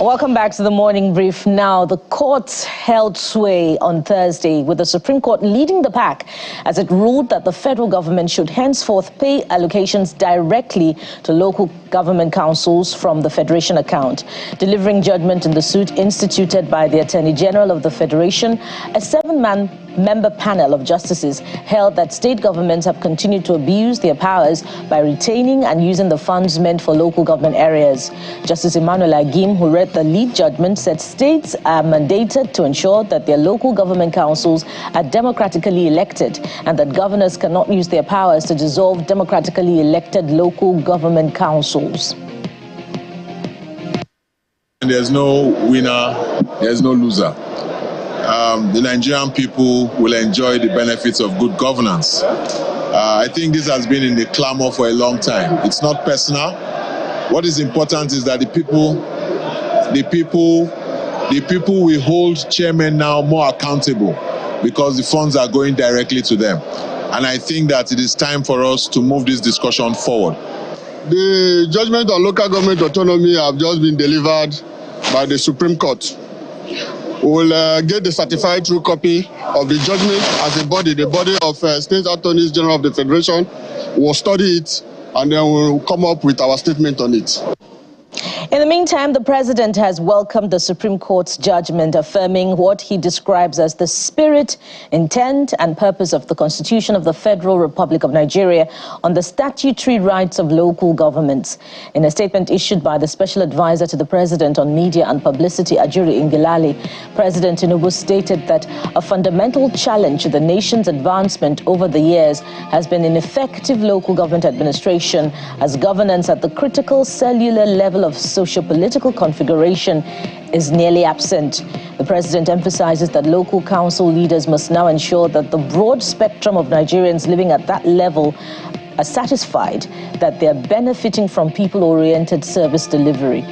Welcome back to the morning brief. Now, the courts held sway on Thursday, with the Supreme Court leading the pack as it ruled that the federal government should henceforth pay allocations directly to local government councils from the Federation account. Delivering judgment in the suit instituted by the Attorney General of the Federation, a seven-member panel of justices held that state governments have continued to abuse their powers by retaining and using the funds meant for local government areas. Justice Emmanuel Agim, who read the lead judgment, said states are mandated to ensure that their local government councils are democratically elected and that governors cannot use their powers to dissolve democratically elected local government councils. There's no winner, there's no loser. The Nigerian people will enjoy the benefits of good governance. I think this has been in the clamor for a long time. It's not personal. What is important is that the people will hold chairmen now more accountable because the funds are going directly to them. And I think that it is time for us to move this discussion forward. The judgment on local government autonomy have just been delivered by the Supreme Court. We will get the certified true copy of the judgment as a body. The body of State Attorneys General of the Federation will study it and then we'll come up with our statement on it. In the meantime, the president has welcomed the Supreme Court's judgment, affirming what he describes as the spirit, intent, and purpose of the Constitution of the Federal Republic of Nigeria on the statutory rights of local governments. In a statement issued by the Special Advisor to the President on Media and Publicity, Ajuri Ngilali, President Tinubu stated that a fundamental challenge to the nation's advancement over the years has been ineffective local government administration, as governance at the critical cellular level of socio-political configuration is nearly absent. The president emphasizes that local council leaders must now ensure that the broad spectrum of Nigerians living at that level are satisfied that they are benefiting from people-oriented service delivery.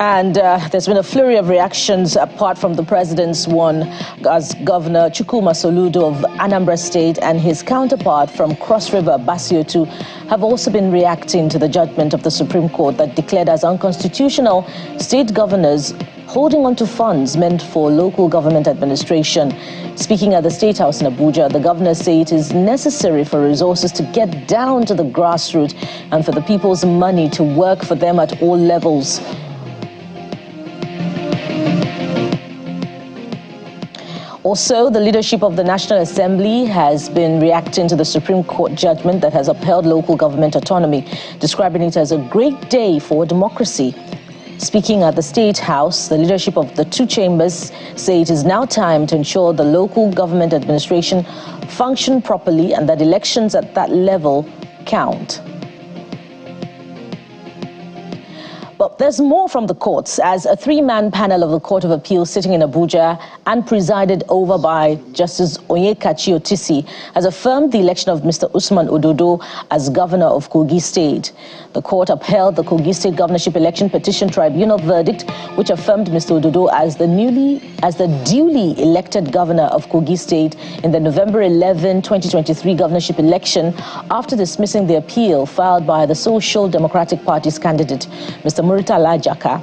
And there's been a flurry of reactions apart from the president's one, as Governor Chukwuma Soludo of Anambra State and his counterpart from Cross River, Basiotu, have also been reacting to the judgment of the Supreme Court that declared as unconstitutional state governors holding on to funds meant for local government administration. Speaking at the State House in Abuja, the governors say it is necessary for resources to get down to the grassroots and for the people's money to work for them at all levels. Also, the leadership of the National Assembly has been reacting to the Supreme Court judgment that has upheld local government autonomy, describing it as a great day for democracy. Speaking at the State House, the leadership of the two chambers say it is now time to ensure the local government administration function properly and that elections at that level count. But there's more from the courts, as a three-man panel of the Court of Appeal sitting in Abuja and presided over by Justice Onyekachi Otisi has affirmed the election of Mr. Usman Ododo as governor of Kogi State. The court upheld the Kogi State Governorship Election Petition Tribunal verdict, which affirmed Mr. Ododo as the duly elected governor of Kogi State in the November 11, 2023 governorship election, after dismissing the appeal filed by the Social Democratic Party's candidate, Mr. Muritala Jaka.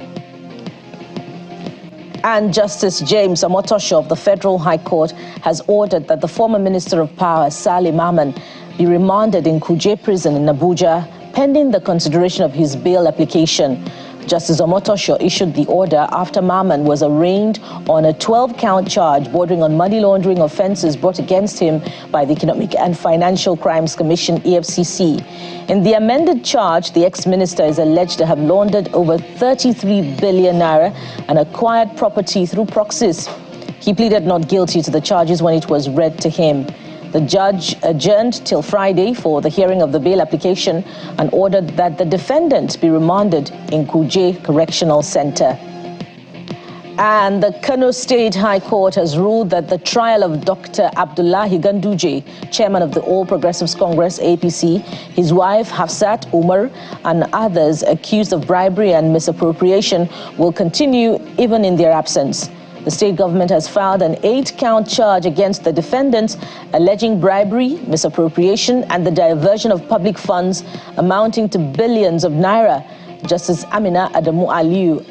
And Justice James Omotosho of the Federal High Court has ordered that the former Minister of Power, Saleh Maman, be remanded in Kuje Prison in Abuja, pending the consideration of his bail application. Justice Omotosho issued the order after Maman was arraigned on a 12-count charge bordering on money laundering offenses brought against him by the Economic and Financial Crimes Commission, EFCC. In the amended charge, the ex-minister is alleged to have laundered over 33 billion naira and acquired property through proxies. He pleaded not guilty to the charges when it was read to him. The judge adjourned till Friday for the hearing of the bail application and ordered that the defendant be remanded in Kuje Correctional Center. And the Kano State High Court has ruled that the trial of Dr. Abdullahi Ganduje, chairman of the All Progressives Congress, APC, his wife Hafsat Umar, and others accused of bribery and misappropriation will continue even in their absence. The state government has filed an 8-count charge against the defendants, alleging bribery, misappropriation, and the diversion of public funds amounting to billions of naira. Justice Amina Adamu Aliyu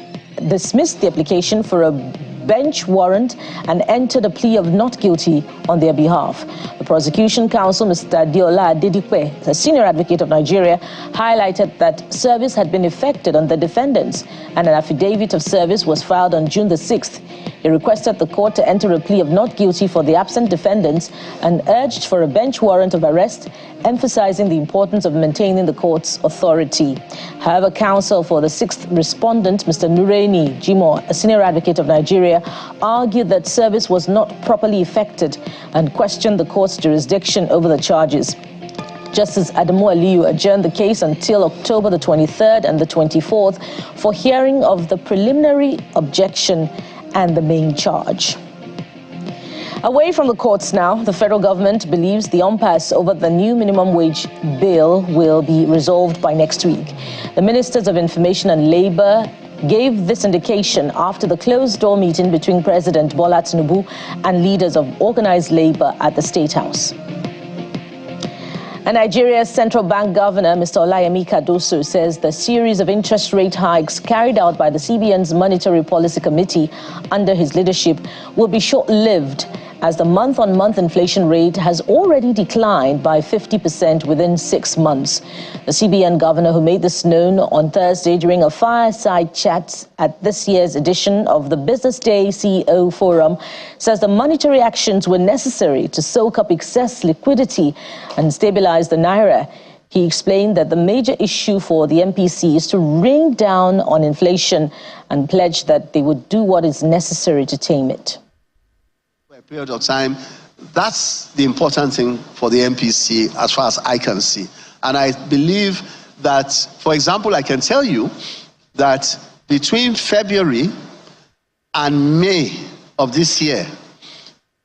dismissed the application for a bench warrant and entered a plea of not guilty on their behalf. The prosecution counsel, Mr. Diola Dedipe, the senior advocate of Nigeria, highlighted that service had been effected on the defendants and an affidavit of service was filed on June the 6th. He requested the court to enter a plea of not guilty for the absent defendants and urged for a bench warrant of arrest, emphasizing the importance of maintaining the court's authority. However, counsel for the sixth respondent, Mr. Nureni Jimo, a senior advocate of Nigeria, argued that service was not properly effected and questioned the court's jurisdiction over the charges. Justice Adamu Aliyu adjourned the case until October the 23rd and the 24th for hearing of the preliminary objection and the main charge. Away from the courts now, the federal government believes the impasse over the new minimum wage bill will be resolved by next week. The Ministers of Information and Labor gave this indication after the closed-door meeting between President Bola Tinubu and leaders of organized labor at the State House. And Nigeria's central bank governor, Mr. Olayemi Cardoso, says the series of interest rate hikes carried out by the CBN's Monetary Policy Committee under his leadership will be short-lived, as the month-on-month inflation rate has already declined by 50% within 6 months. The CBN governor, who made this known on Thursday during a fireside chat at this year's edition of the Business Day CEO Forum, says the monetary actions were necessary to soak up excess liquidity and stabilize the naira. He explained that the major issue for the MPC is to ring down on inflation and pledged that they would do what is necessary to tame it. Period of time, that's the important thing for the MPC as far as I can see. And I believe that, for example, I can tell you that between February and May of this year,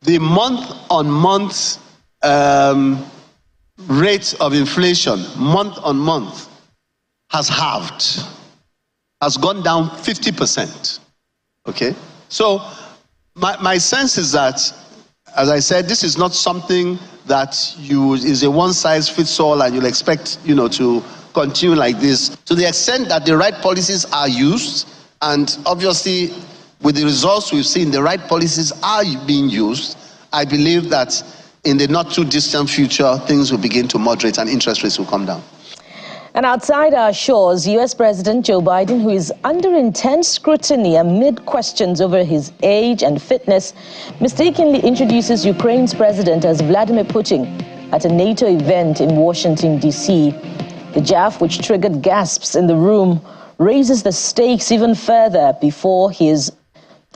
the month-on-month rate of inflation, month-on-month, has halved, has gone down 50%. Okay? So, my sense is that, as I said, this is not something that is a one-size-fits-all and you'll expect, to continue like this. To the extent that the right policies are used, and obviously with the results we've seen, the right policies are being used, I believe that in the not-too-distant future, things will begin to moderate and interest rates will come down. And outside our shores, U.S. President Joe Biden, who is under intense scrutiny amid questions over his age and fitness, mistakenly introduces Ukraine's president as Vladimir Putin at a NATO event in Washington, D.C. The gaffe, which triggered gasps in the room, raises the stakes even further before his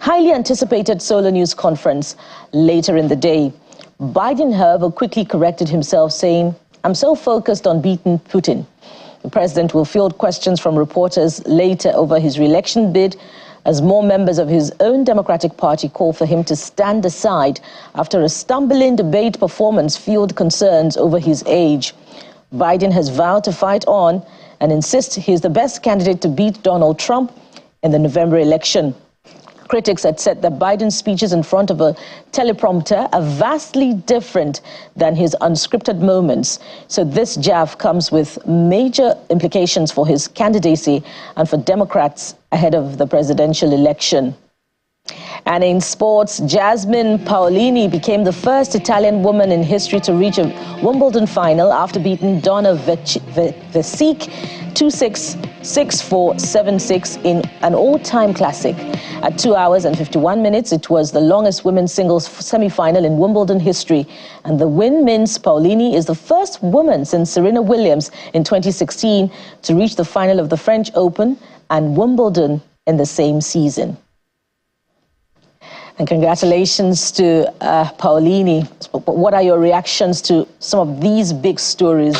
highly anticipated solo news conference later in the day. Biden, however, quickly corrected himself, saying, "I'm so focused on beating Putin." The president will field questions from reporters later over his re-election bid as more members of his own Democratic Party call for him to stand aside after a stumbling debate performance fueled concerns over his age. Biden has vowed to fight on and insists he is the best candidate to beat Donald Trump in the November election. Critics had said that Biden's speeches in front of a teleprompter are vastly different than his unscripted moments. So this gaffe comes with major implications for his candidacy and for Democrats ahead of the presidential election. And in sports, Jasmine Paolini became the first Italian woman in history to reach a Wimbledon final after beating Donna Vekic 2-6, 6-4, 7-6 in an all-time classic. At 2 hours and 51 minutes, it was the longest women's singles semi-final in Wimbledon history. And the win means Paolini is the first woman since Serena Williams in 2016 to reach the final of the French Open and Wimbledon in the same season. And congratulations to Paolini. What are your reactions to some of these big stories?